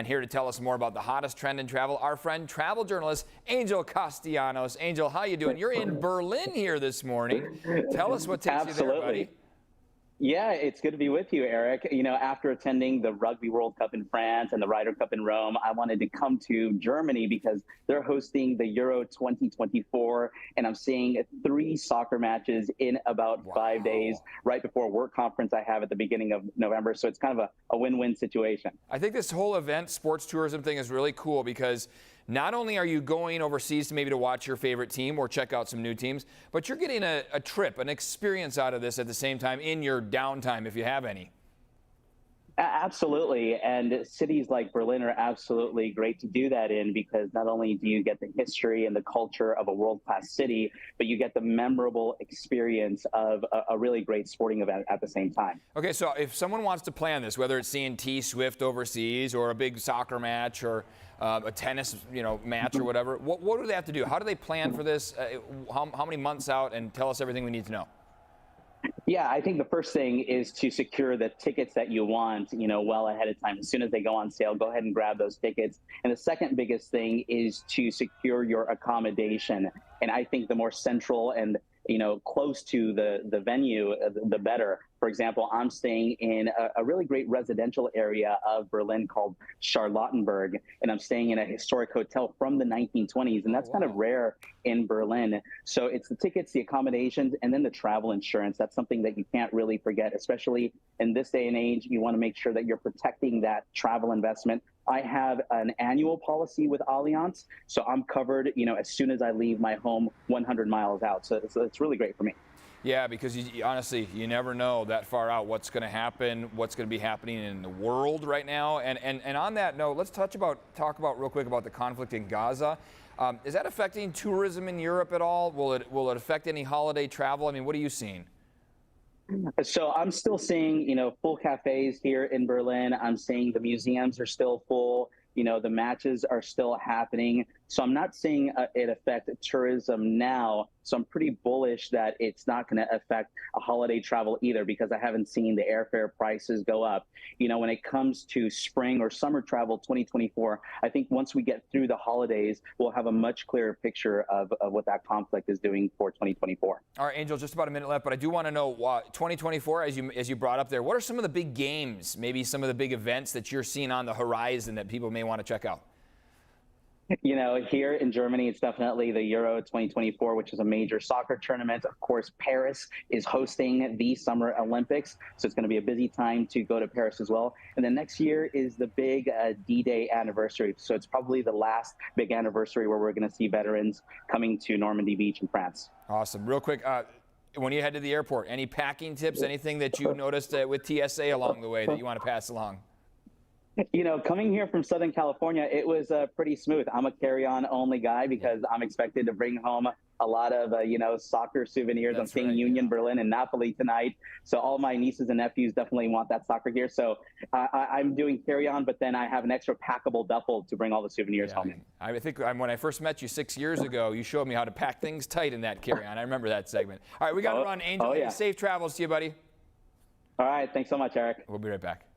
And here to tell us more about the hottest trend in travel, our friend, travel journalist Angel Castellanos. Angel, how you doing? You're in Berlin here this morning. Tell us what takes you there, buddy. Yeah, it's good to be with you, Eric. You know, after attending the Rugby World Cup in France and the Ryder Cup in Rome, I wanted to come to Germany because they're hosting the Euro 2024, and I'm seeing 3 soccer matches in about 5 days, right before a work conference I have at the beginning of November. So it's kind of a win-win situation. I think this whole event, sports tourism thing is really cool because not only are you going overseas to maybe to watch your favorite team or check out some new teams, but you're getting a trip, an experience out of this at the same time in your downtime, if you have any. Absolutely. And cities like Berlin are absolutely great to do that in because not only do you get the history and the culture of a world-class city, but you get the memorable experience of a really great sporting event at the same time. Okay, so if someone wants to plan this, whether it's seeing T Swift overseas or a big soccer match or a tennis match or whatever, what do they have to do? How do they plan for this? How many months out? And tell us everything we need to know. Yeah, I think the first thing is to secure the tickets that you want, well ahead of time. As soon as they go on sale, go ahead and grab those tickets. And the second biggest thing is to secure your accommodation. And I think the more central and close to the venue, the better. For example, I'm staying in a really great residential area of Berlin called Charlottenburg, and I'm staying in a historic hotel from the 1920s, and that's kind of rare in Berlin. So it's the tickets, the accommodations, and then the travel insurance. That's something that you can't really forget, especially in this day and age. You want to make sure that you're protecting that travel investment. I have an annual policy with Allianz, so I'm covered, as soon as I leave my home 100 miles out. So it's really great for me. Yeah, because honestly, you never know that far out what's going to happen, what's going to be happening in the world right now. And on that note, let's talk about real quick about the conflict in Gaza. Is that affecting tourism in Europe at all? Will it affect any holiday travel? I mean, what are you seeing? So I'm still seeing, full cafes here in Berlin. I'm seeing the museums are still full. The matches are still happening. So I'm not seeing it affect tourism now. So I'm pretty bullish that it's not going to affect a holiday travel either because I haven't seen the airfare prices go up. When it comes to spring or summer travel 2024, I think once we get through the holidays, we'll have a much clearer picture of what that conflict is doing for 2024. All right, Angel, just about a minute left, but I do want to know 2024, as you brought up there, what are some of the big games, maybe some of the big events that you're seeing on the horizon that people may want to check out? Here in Germany, it's definitely the Euro 2024, which is a major soccer tournament. Of course, Paris is hosting the Summer Olympics, so it's going to be a busy time to go to Paris as well. And then next year is the big D-Day anniversary, so it's probably the last big anniversary where we're going to see veterans coming to Normandy Beach in France. Awesome. Real quick, when you head to the airport, any packing tips, anything that you noticed with TSA along the way that you want to pass along? Coming here from Southern California, it was pretty smooth. I'm a carry-on only guy because I'm expected to bring home a lot of, soccer souvenirs. I'm seeing Union Berlin and Napoli tonight. So all my nieces and nephews definitely want that soccer gear. So I'm doing carry-on, but then I have an extra packable duffel to bring all the souvenirs home in. I think when I first met you 6 years ago, you showed me how to pack things tight in that carry-on. I remember that segment. All right, we got to run. Angel, safe travels to you, buddy. All right, thanks so much, Eric. We'll be right back.